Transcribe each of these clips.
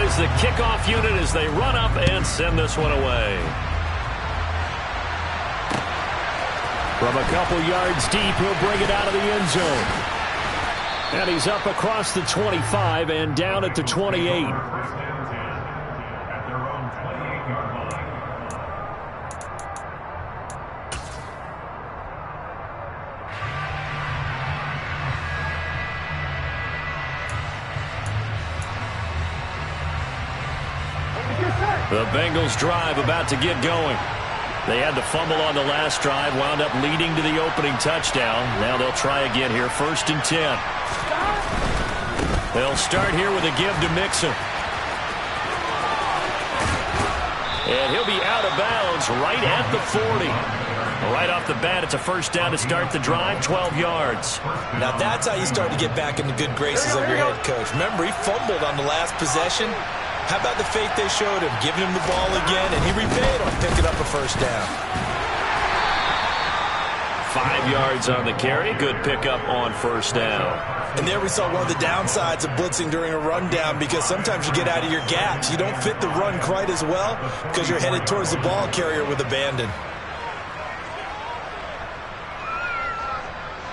is the kickoff unit as they run up and send this one away. From a couple yards deep, he'll bring it out of the end zone. And he's up across the 25 and down at the 28. The Bengals drive about to get going. They had the fumble on the last drive, wound up leading to the opening touchdown. Now they'll try again here, 1st and 10. They'll start here with a give to Mixon. And he'll be out of bounds right at the 40. Right off the bat, it's a first down to start the drive, 12 yards. Now that's how you start to get back in the good graces of your head coach. Remember, he fumbled on the last possession. How about the faith they showed him, giving him the ball again, and he repaid on picking up a first down. 5 yards on the carry. Good pickup on first down. And there we saw one of the downsides of blitzing during a rundown, because sometimes you get out of your gaps. You don't fit the run quite as well because you're headed towards the ball carrier with abandon.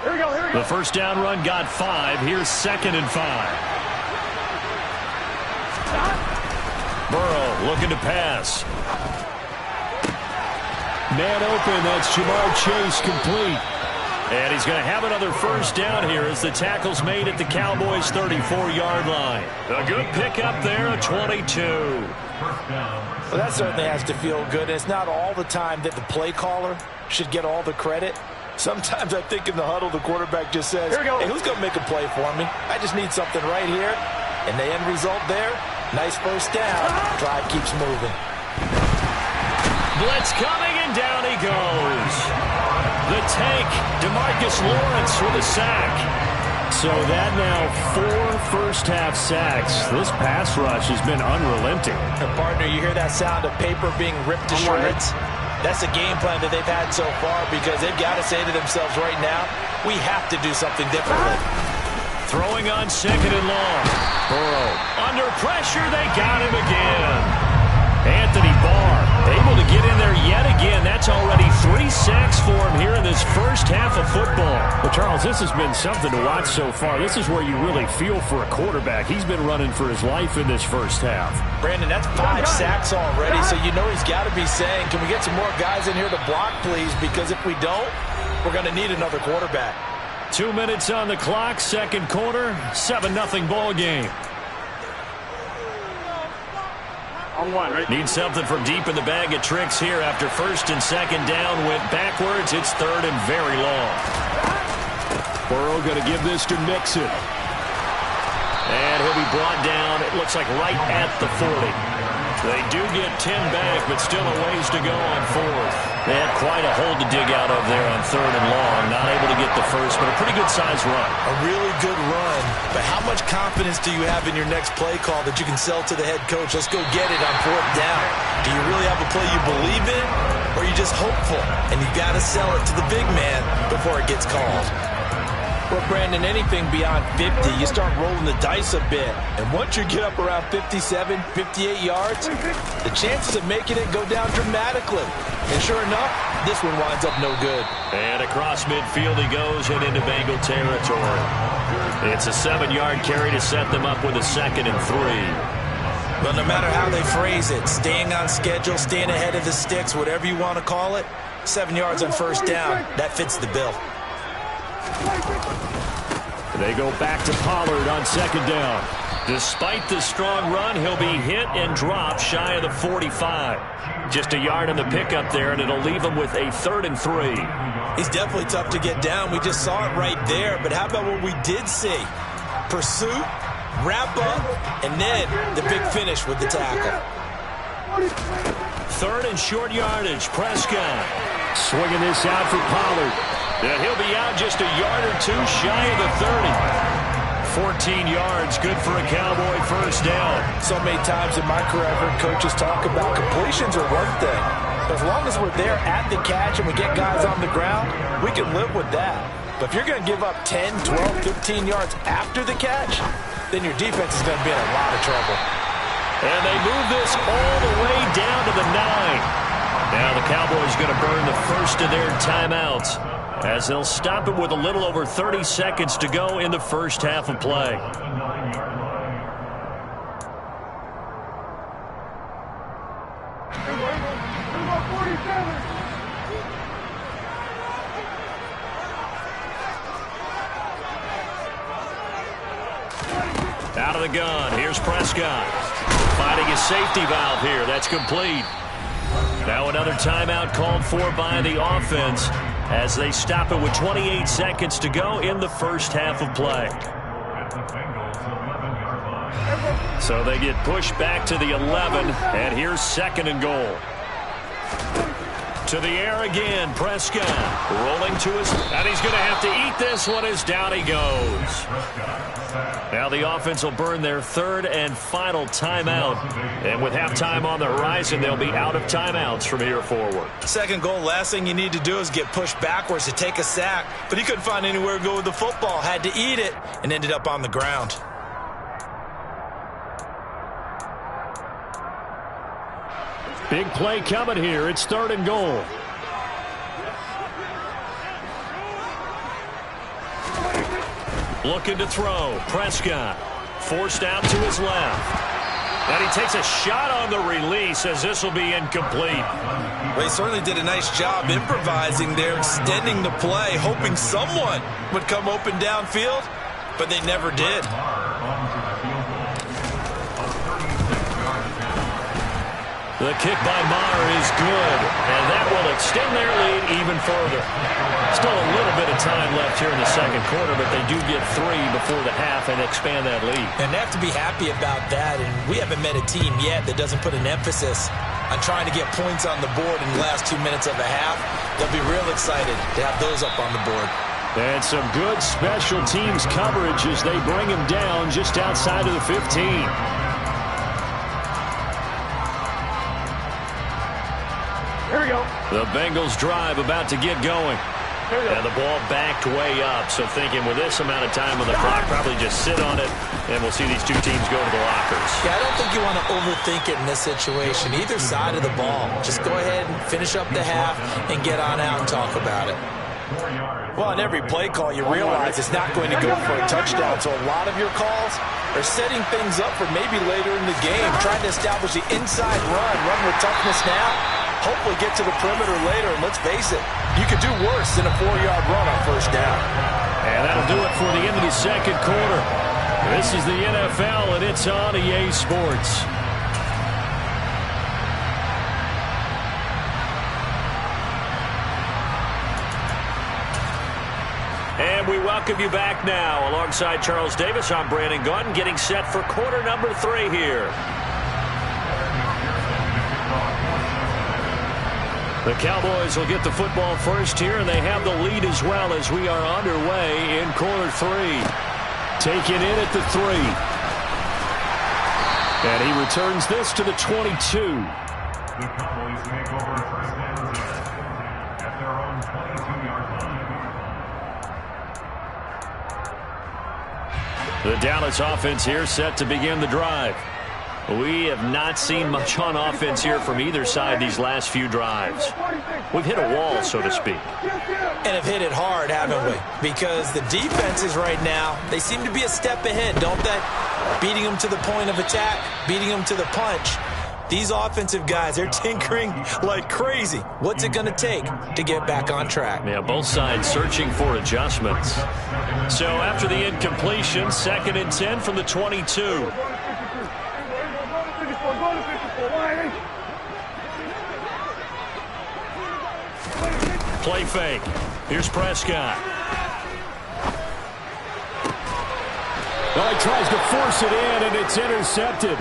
Here we go. The first down run got 5. Here's 2nd and 5. Burrow looking to pass. Man open, that's Jamar Chase, complete. And he's going to have another first down here as the tackle's made at the Cowboys' 34-yard line. A good pickup there, a 22. Well, that certainly has to feel good. It's not all the time that the play caller should get all the credit. Sometimes I think in the huddle the quarterback just says, hey, who's going to make a play for me? I just need something right here. And the end result there, nice first down. Drive keeps moving. Blitz coming, and down he goes. The tank, DeMarcus Lawrence with a sack. So that now 4 first-half sacks. This pass rush has been unrelenting. And partner, you hear that sound of paper being ripped to shreds? That's a game plan that they've had so far, because they've got to say to themselves right now, we have to do something differently. Throwing on 2nd and long. Burrow under pressure. They got him again. Anthony Barr able to get in there yet again. That's already 3 sacks for him here in this first half of football. Well, Charles, this has been something to watch so far. This is where you really feel for a quarterback. He's been running for his life in this first half. Brandon, that's 5 sacks already, so you know he's got to be saying, can we get some more guys in here to block, please? Because if we don't, we're going to need another quarterback. 2 minutes on the clock, second quarter, 7-0 ball game. Need something from deep in the bag of tricks here after 1st and 2nd down. Went backwards. It's 3rd and very long. Burrow going to give this to Mixon. And he'll be brought down, it looks like right at the 40. They do get 10 back, but still a ways to go on 4th. They had quite a hole to dig out of there on 3rd and long. Not able to get the first, but a pretty good-sized run. A really good run. But how much confidence do you have in your next play call that you can sell to the head coach? Let's go get it on 4th down. Do you really have a play you believe in, or are you just hopeful? And you got to sell it to the big man before it gets called. Well, Brandon, anything beyond 50, you start rolling the dice a bit. And once you get up around 57, 58 yards, the chances of making it go down dramatically. And sure enough, this one winds up no good. And across midfield he goes and into Bengal territory. It's a 7-yard carry to set them up with a 2nd and 3. But no matter how they phrase it, staying on schedule, staying ahead of the sticks, whatever you want to call it, 7 yards on 1st down, that fits the bill. They go back to Pollard on 2nd down. Despite the strong run, he'll be hit and dropped shy of the 45. Just a yard on the pickup there, and it'll leave him with a 3rd and 3. He's definitely tough to get down. We just saw it right there. But how about what we did see? Pursuit, wrap up, and then the big finish with the tackle. 3rd and short yardage. Prescott swinging this out for Pollard. And he'll be out just a yard or 2 shy of the 30. 14 yards, good for a Cowboy first down. So many times in my career I've heard coaches talk about completions are one thing. But as long as we're there at the catch and we get guys on the ground, we can live with that. But if you're going to give up 10, 12, 15 yards after the catch, then your defense is going to be in a lot of trouble. And they move this all the way down to the 9. Now the Cowboys going to burn the first of their timeouts as they'll stop it with a little over 30 seconds to go in the first half of play. Out of the gun. Here's Prescott. Finding his safety valve here. That's complete. Now another timeout called for by the offense as they stop it with 28 seconds to go in the first half of play. So they get pushed back to the 11, and here's 2nd and goal. To the air again, Prescott rolling to his, and he's going to have to eat this one as down he goes. Now the offense will burn their 3rd and final timeout. And with halftime on the horizon, they'll be out of timeouts from here forward. 2nd goal, last thing you need to do is get pushed backwards to take a sack. But he couldn't find anywhere to go with the football, had to eat it, and ended up on the ground. Big play coming here. It's 3rd and goal. Looking to throw. Prescott forced out to his left. And he takes a shot on the release as this will be incomplete. Well, he certainly did a nice job improvising there, extending the play, hoping someone would come open downfield, but they never did. The kick by Maher is good, and that will extend their lead even further. Still a little bit of time left here in the 2nd quarter, but they do get 3 before the half and expand that lead. And they have to be happy about that, and we haven't met a team yet that doesn't put an emphasis on trying to get points on the board in the last 2 minutes of a half. They'll be real excited to have those up on the board. And some good special teams coverage as they bring him down just outside of the 15. Here we go. The Bengals drive about to get going. And the ball backed way up. So thinking with this amount of time on the clock, probably just sit on it, and we'll see these two teams go to the lockers. Yeah, I don't think you want to overthink it in this situation. Either side of the ball. Just go ahead and finish up the half and get on out and talk about it. Well, on every play call, you realize it's not going to go for a touchdown. So a lot of your calls are setting things up for maybe later in the game, trying to establish the inside run with toughness now. Hopefully get to the perimeter later, and let's face it, you could do worse than a 4-yard run on 1st down. And that'll do it for the end of the 2nd quarter. This is the NFL, and it's on EA Sports. And we welcome you back now. Alongside Charles Davis, I'm Brandon Gaudin, getting set for quarter number 3 here. The Cowboys will get the football first here, and they have the lead as well as we are underway in quarter 3. Taken in at the 3. And he returns this to the 22. The Cowboys take over 1st and 10 at their own 22-yard line. The Dallas offense here set to begin the drive. We have not seen much on offense here from either side these last few drives. We've hit a wall, so to speak. And have hit it hard, haven't we? Because the defenses right now, they seem to be a step ahead, don't they? Beating them to the point of attack, beating them to the punch. These offensive guys, they're tinkering like crazy. What's it going to take to get back on track? Yeah, both sides searching for adjustments. So after the incompletion, 2nd and 10 from the 22. Play fake. Here's Prescott. Well, he tries to force it in, and it's intercepted.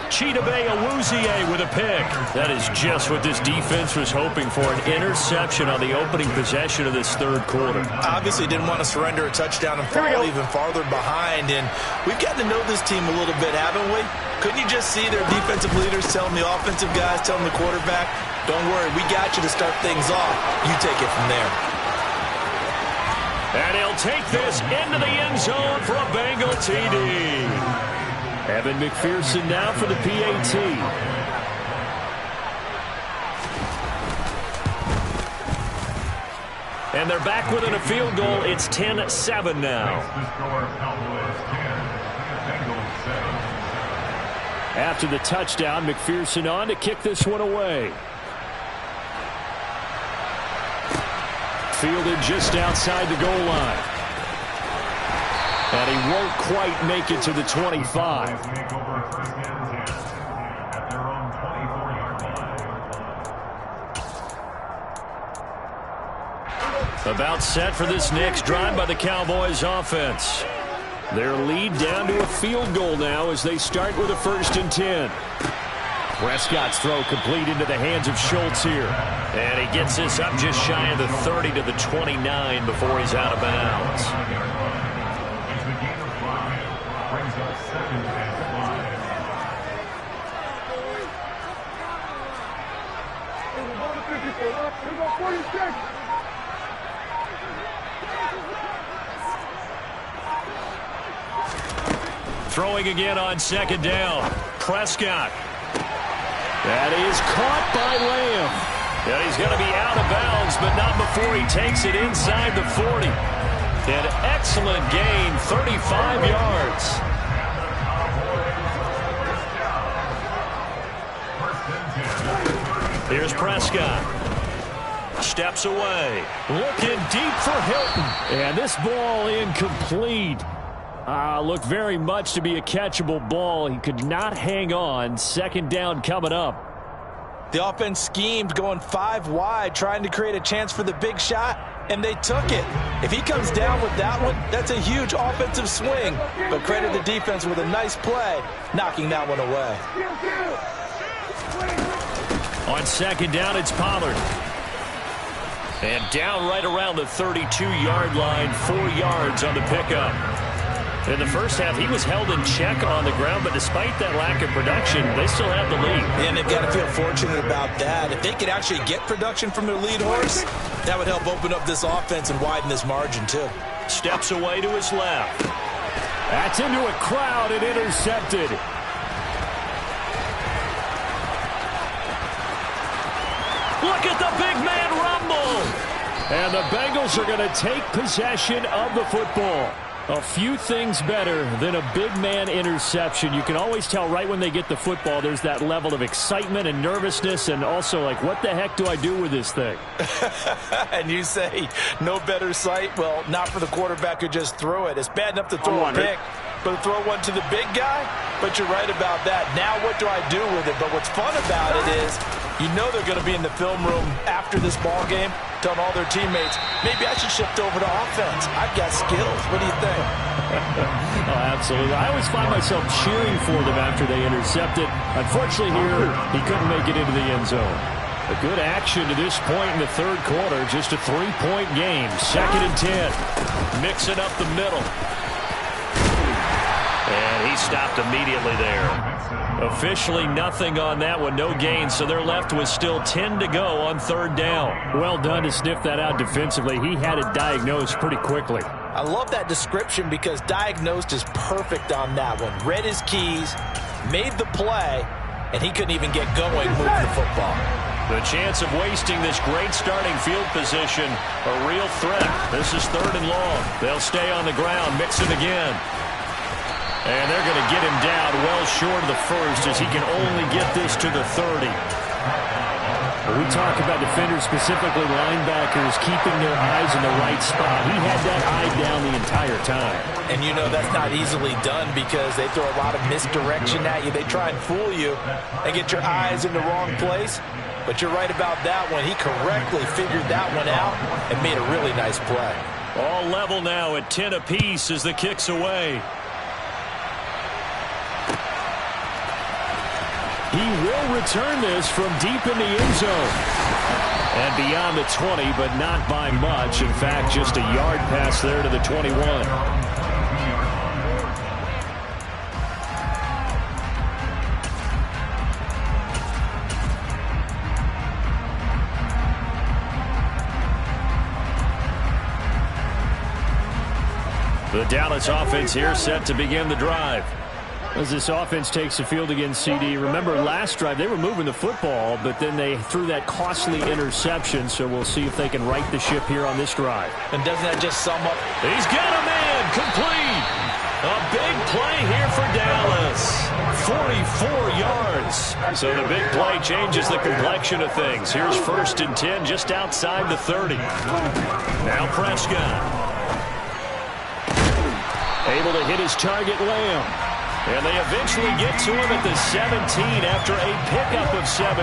Chidobe Awuzie with a pick. That is just what this defense was hoping for, an interception on the opening possession of this 3rd quarter. Obviously didn't want to surrender a touchdown and fall even farther behind, and we've gotten to know this team a little bit, haven't we? Couldn't you just see their defensive leaders telling the offensive guys, telling the quarterback, don't worry, we got you to start things off. You take it from there. And he'll take this into the end zone for a Bengal TD. Evan McPherson now for the PAT. And they're back within a field goal. It's 10-7 now. After the touchdown, McPherson on to kick this one away. Fielded just outside the goal line. And he won't quite make it to the 25. About set for this next drive by the Cowboys offense. Their lead down to a field goal now as they start with a 1st and 10. Prescott's throw complete into the hands of Schultz here. And he gets this up just shy of the 30 to the 29 before he's out of bounds. Throwing again on 2nd down. Prescott. That is caught by Lamb. And he's going to be out of bounds, but not before he takes it inside the 40. An excellent gain, 35 yards. Here's Prescott. Steps away. Looking deep for Hilton. And this ball incomplete. Looked very much to be a catchable ball. He could not hang on. 2nd down coming up. The offense schemed going 5 wide, trying to create a chance for the big shot, and they took it. If he comes down with that one, that's a huge offensive swing. But credit the defense with a nice play, knocking that one away. On 2nd down, it's Pollard. And down right around the 32-yard line, 4 yards on the pickup. In the first half, he was held in check on the ground, but despite that lack of production, they still have the lead. And they've got to feel fortunate about that. If they could actually get production from their lead horse, that would help open up this offense and widen this margin, too. Steps away to his left. That's into a crowd and intercepted. Look at the big man rumble. And the Bengals are going to take possession of the football. A few things better than a big man interception. You can always tell right when they get the football, there's that level of excitement and nervousness, and also like, what the heck do I do with this thing? And you say, no better sight? Well, not for the quarterback who just threw it. It's bad enough to throw a pick, but to throw one to the big guy? But you're right about that. Now what do I do with it? But what's fun about it is, you know they're going to be in the film room after this ball game, telling all their teammates, maybe I should shift over to offense. I've got skills. What do you think? Oh, absolutely. I always find myself cheering for them after they intercept it. Unfortunately here, he couldn't make it into the end zone. A good action to this point in the 3rd quarter. Just a 3-point game. 2nd and 10. Mixing up the middle. And he stopped immediately there. Officially nothing on that one, no gain, so they're left with still 10 to go on 3rd down. Well done to sniff that out defensively. He had it diagnosed pretty quickly. I love that description because diagnosed is perfect on that one. Read his keys, made the play, and he couldn't even get going moving the football. The chance of wasting this great starting field position, a real threat. This is 3rd and long. They'll stay on the ground, mix it again. And they're going to get him down well short of the 1st as he can only get this to the 30. We talk about defenders, specifically linebackers, keeping their eyes in the right spot. He had that eye down the entire time. And you know that's not easily done because they throw a lot of misdirection at you. They try and fool you and get your eyes in the wrong place. But you're right about that one. He correctly figured that one out and made a really nice play. All level now at 10 apiece as the kick's away. He will return this from deep in the end zone. And beyond the 20, but not by much. In fact, just a yard pass there to the 21. The Dallas offense here set to begin the drive. As this offense takes the field against CD, remember last drive they were moving the football, but then they threw that costly interception, so we'll see if they can right the ship here on this drive. And doesn't that just sum up? He's got a man complete. A big play here for Dallas. 44 yards. So the big play changes the complexion of things. Here's 1st and 10 just outside the 30. Now Prescott. Able to hit his target, Lamb. And they eventually get to him at the 17 after a pickup of 17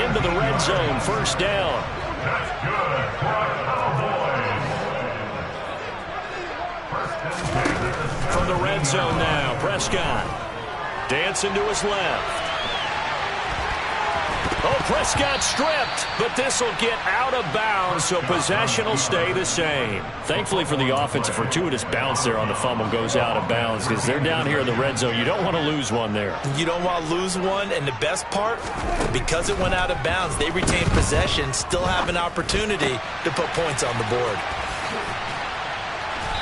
into the red zone. 1st down. That's good for our Cowboys. From the red zone now, Prescott. Dancing to his left. Oh, Prescott stripped, but this will get out of bounds, so possession will stay the same. Thankfully for the offense, a fortuitous bounce there on the fumble goes out of bounds because they're down here in the red zone. You don't want to lose one there. You don't want to lose one, and the best part, because it went out of bounds, they retain possession, still have an opportunity to put points on the board.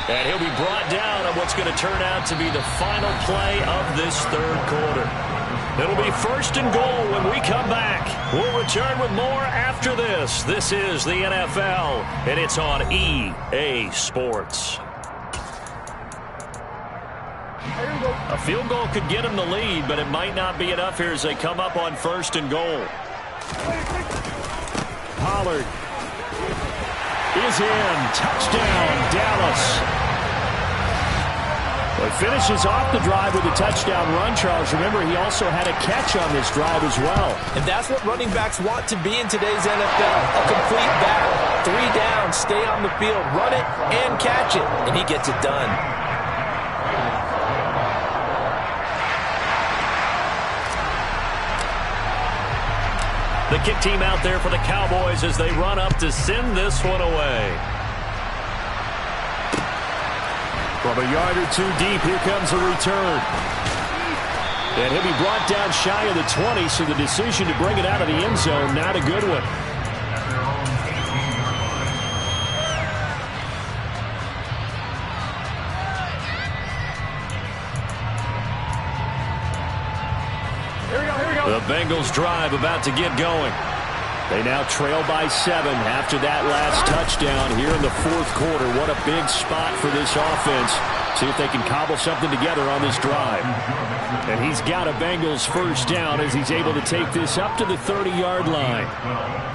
And he'll be brought down on what's going to turn out to be the final play of this 3rd quarter. It'll be 1st and goal when we come back. We'll return with more after this. This is the NFL, and it's on EA Sports. A field goal could get them the lead, but it might not be enough here as they come up on 1st and goal. Pollard is in. Touchdown, Dallas. Well, he finishes off the drive with a touchdown run, Charles. Remember, he also had a catch on this drive as well. And that's what running backs want to be in today's NFL. A complete battle. 3 down, stay on the field, run it, and catch it. And he gets it done. The kick team out there for the Cowboys as they run up to send this one away. From a yard or 2 deep, here comes a return. And he'll be brought down shy of the 20, so the decision to bring it out of the end zone, not a good one. The Bengals drive about to get going. They now trail by 7 after that last touchdown here in the 4th quarter. What a big spot for this offense. See if they can cobble something together on this drive. And he's got a Bengals 1st down as he's able to take this up to the 30-yard line.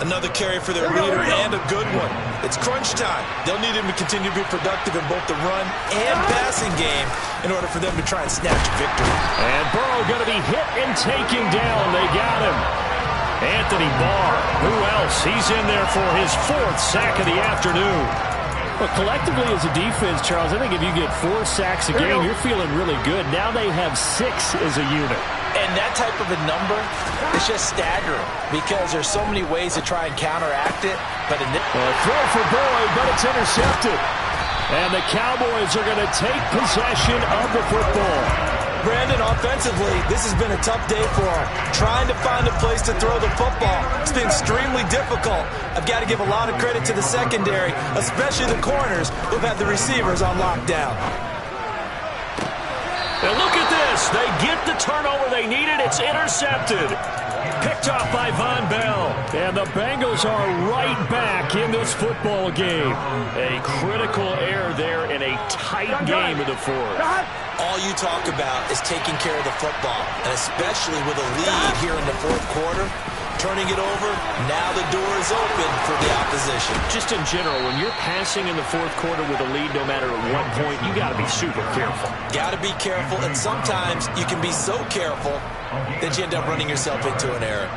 Another carry for their leader and a good one. It's crunch time. They'll need him to continue to be productive in both the run and passing game in order for them to try and snatch a victory. And Burrow going to be hit and taken down. They got him. Anthony Barr, who else? He's in there for his 4th sack of the afternoon. Well, collectively as a defense, Charles, I think if you get 4 sacks a game, you're feeling really good. Now they have 6 as a unit. And that type of a number is just staggering because there's so many ways to try and counteract it. But in this throw for Boyd, but it's intercepted. And the Cowboys are going to take possession of the football. Brandon, offensively, this has been a tough day for him. Trying to find a place to throw the football. It's been extremely difficult. I've got to give a lot of credit to the secondary, especially the corners who've had the receivers on lockdown. And look at this. They get the turnover they needed. It's intercepted. Picked off by Von Bell. And the Bengals are right back in this football game. A critical error there in a tight game of the 4th. All you talk about is taking care of the football, and especially with a lead here in the 4th quarter, turning it over, now the door is open for the opposition. Just in general, when you're passing in the 4th quarter with a lead, no matter at what point, you got to be super careful. Got to be careful, and sometimes you can be so careful that you end up running yourself into an error.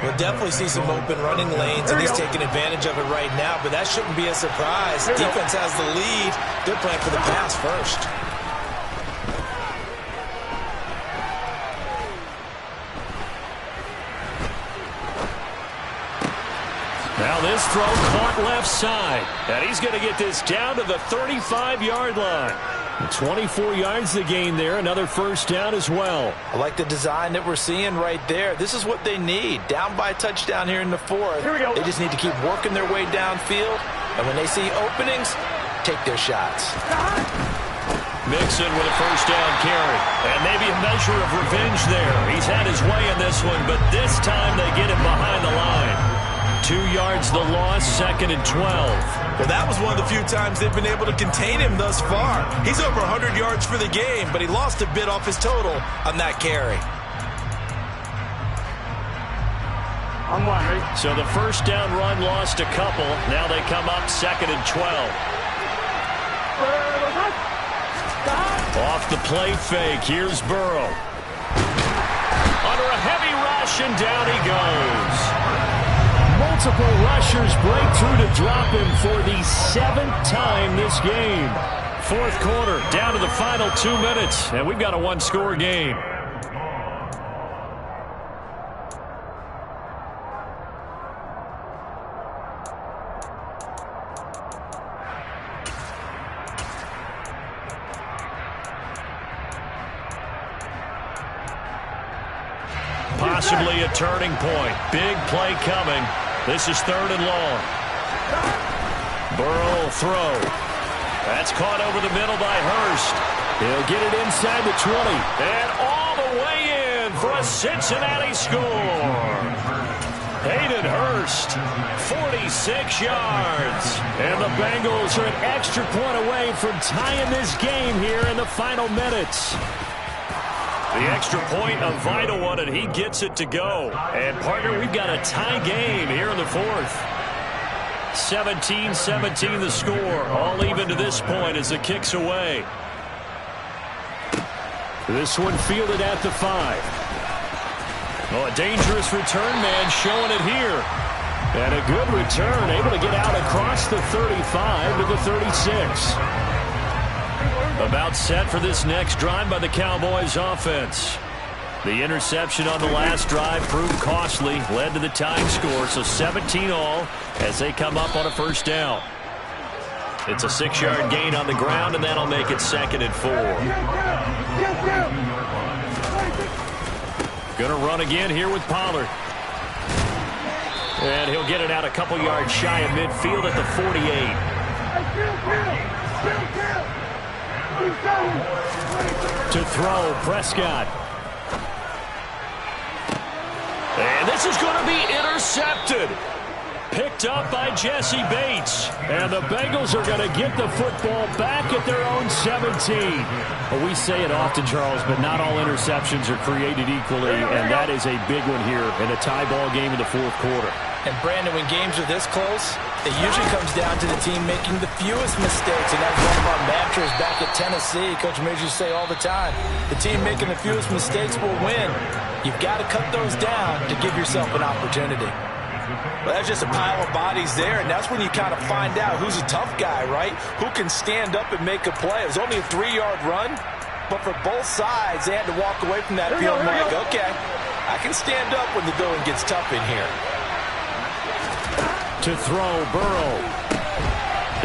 We'll definitely see some open running lanes, and he's taking advantage of it right now, but that shouldn't be a surprise. Defense has the lead. They're playing for the pass first. Now this throw caught left side. And he's going to get this down to the 35-yard line. 24 yards to gain there. Another 1st down as well. I like the design that we're seeing right there. This is what they need. Down by a touchdown here in the 4th. They just need to keep working their way downfield. And when they see openings, take their shots. Mixon with a first down carry. And maybe a measure of revenge there. He's had his way in this one, but this time they get him behind the line. 2 yards the loss, 2nd and 12. Well, that was one of the few times they've been able to contain him thus far. He's over 100 yards for the game, but he lost a bit off his total on that carry. So the first down run lost a couple. Now they come up 2nd and 12. Off the play fake, here's Burrow. Under a heavy rush, and down he goes. Multiple rushers break through to drop him for the 7th time this game. 4th quarter, down to the final 2 minutes, and we've got a one-score game. Possibly a turning point. Big play coming. This is 3rd and long. Burrow will throw. That's caught over the middle by Hurst. He'll get it inside the 20. And all the way in for a Cincinnati score. Hayden Hurst, 46 yards. And the Bengals are an extra point away from tying this game here in the final minutes. The extra point, a vital one, and he gets it to go. And, partner, we've got a tie game here in the 4th. 17-17 the score. All even to this point as the kick's away. This one fielded at the 5. Oh, a dangerous return man showing it here. And a good return, able to get out across the 35 to the 36. About set for this next drive by the Cowboys offense. The interception on the last drive proved costly, led to the tying score, so 17 all as they come up on a first down. It's a 6-yard gain on the ground, and that'll make it 2nd and 4. Gonna run again here with Pollard. And he'll get it out a couple yards shy of midfield at the 48. To throw, Prescott. And this is going to be intercepted. Picked up by Jesse Bates. And the Bengals are going to get the football back at their own 17. Well, we say it often, Charles, but not all interceptions are created equally, and that is a big one here in a tie ball game in the 4th quarter. And, Brandon, when games are this close, it usually comes down to the team making the fewest mistakes, and that's one of our mantras back at Tennessee. Coach Major used to say all the time, the team making the fewest mistakes will win. You've got to cut those down to give yourself an opportunity. Well, that's just a pile of bodies there, and that's when you kind of find out who's a tough guy, right? Who can stand up and make a play. It was only a 3-yard run, but for both sides, they had to walk away from that feeling like, okay, I can stand up when the going gets tough in here. To throw, Burrow.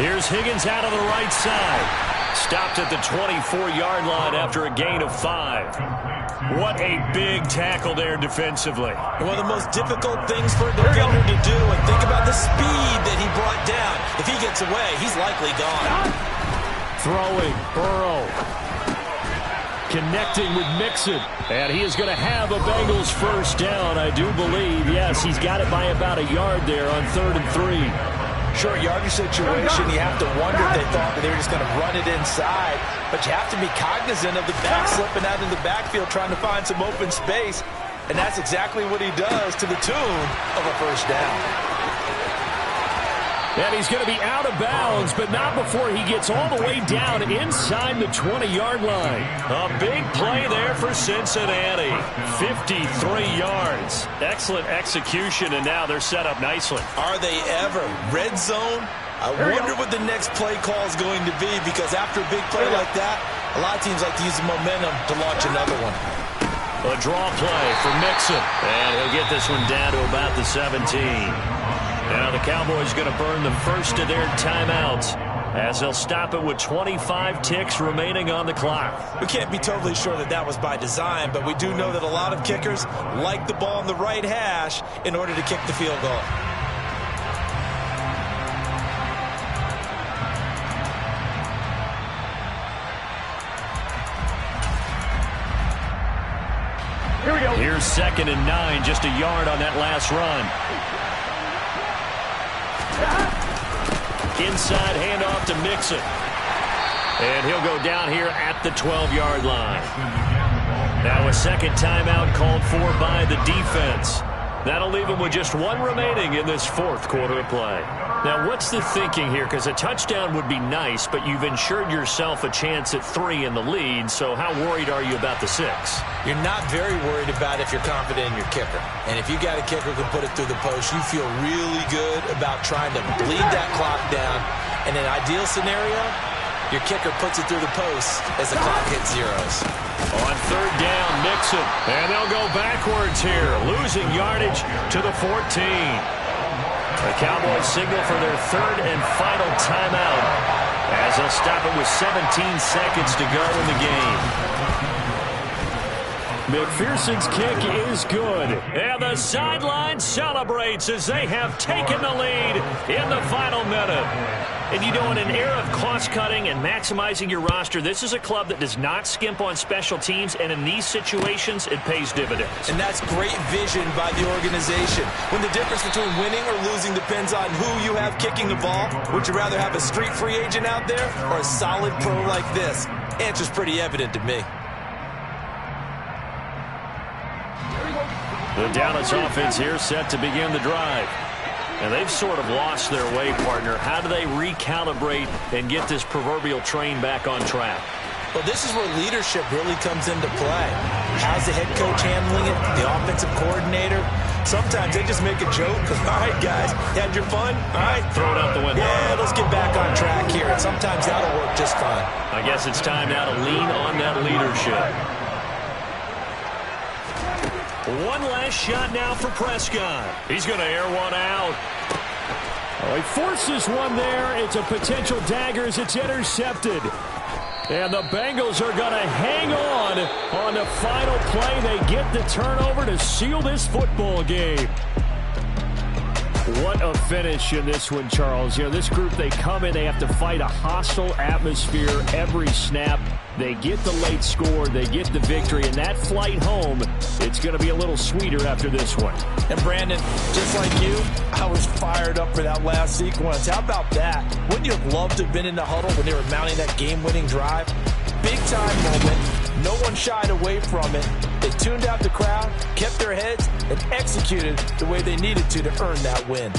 Here's Higgins out on the right side. Stopped at the 24-yard line after a gain of 5. What a big tackle there defensively. And one of the most difficult things for a defender to do, and think about the speed that he brought down. If he gets away, he's likely gone. Throwing, Burrow. Connecting with Mixon. And he is going to have a Bengals first down, I do believe. Yes, he's got it by about a yard there on 3rd and 3. Short yardage situation, you have to wonder if they thought that they were just going to run it inside. But you have to be cognizant of the back slipping out in the backfield trying to find some open space. And that's exactly what he does to the tune of a first down. And he's going to be out of bounds, but not before he gets all the way down inside the 20-yard line. A big play there for Cincinnati. 53 yards. Excellent execution, and now they're set up nicely. Are they ever? Red zone? I wonder what the next play call is going to be, because after a big play like that, a lot of teams like to use the momentum to launch another one. A draw play for Mixon. And he'll get this one down to about the 17. Now the Cowboys going to burn the first of their timeouts as they'll stop it with 25 ticks remaining on the clock. We can't be totally sure that that was by design, but we do know that a lot of kickers like the ball on the right hash in order to kick the field goal. Here we go. Here's 2nd and 9, just a yard on that last run. Inside handoff to Mixon. And he'll go down here at the 12-yard line. Now a second timeout called for by the defense. That'll leave him with just one remaining in this 4th quarter of play. Now, what's the thinking here? Because a touchdown would be nice, but you've ensured yourself a chance at 3 in the lead, so how worried are you about the 6? You're not very worried about if you're confident in your kicker. And if you got a kicker who can put it through the post, you feel really good about trying to bleed that clock down. In an ideal scenario, your kicker puts it through the post as the clock hits zeros. On 3rd down, Mixon. And they'll go backwards here, losing yardage to the 14. The Cowboys signal for their 3rd and final timeout as they'll stop it with 17 seconds to go in the game. McPherson's kick is good. And the sideline celebrates as they have taken the lead in the final minute. And you know, in an era of cost-cutting and maximizing your roster, this is a club that does not skimp on special teams, and in these situations, it pays dividends. And that's great vision by the organization. When the difference between winning or losing depends on who you have kicking the ball, would you rather have a street free agent out there or a solid pro like this? Answer's pretty evident to me. The Dallas offense here set to begin the drive. And they've sort of lost their way, partner. How do they recalibrate and get this proverbial train back on track? Well, this is where leadership really comes into play. How's the head coach handling it? The offensive coordinator? Sometimes they just make a joke. All right, guys, had your fun? All right. Throw it out the window. Yeah, let's get back on track here. And sometimes that'll work just fine. I guess it's time now to lean on that leadership. One last shot now for Prescott. He's going to air one out. Oh, he forces one there. It's a potential dagger as it's intercepted. And the Bengals are going to hang on the final play. They get the turnover to seal this football game. What a finish in this one, Charles. You know, this group, they come in, they have to fight a hostile atmosphere every snap. They get the late score, they get the victory, and that flight home, it's going to be a little sweeter after this one. And Brandon, just like you, I was fired up for that last sequence. How about that? Wouldn't you have loved to have been in the huddle when they were mounting that game-winning drive? Big-time moment. No one shied away from it. They tuned out the crowd, kept their heads, and executed the way they needed to earn that win.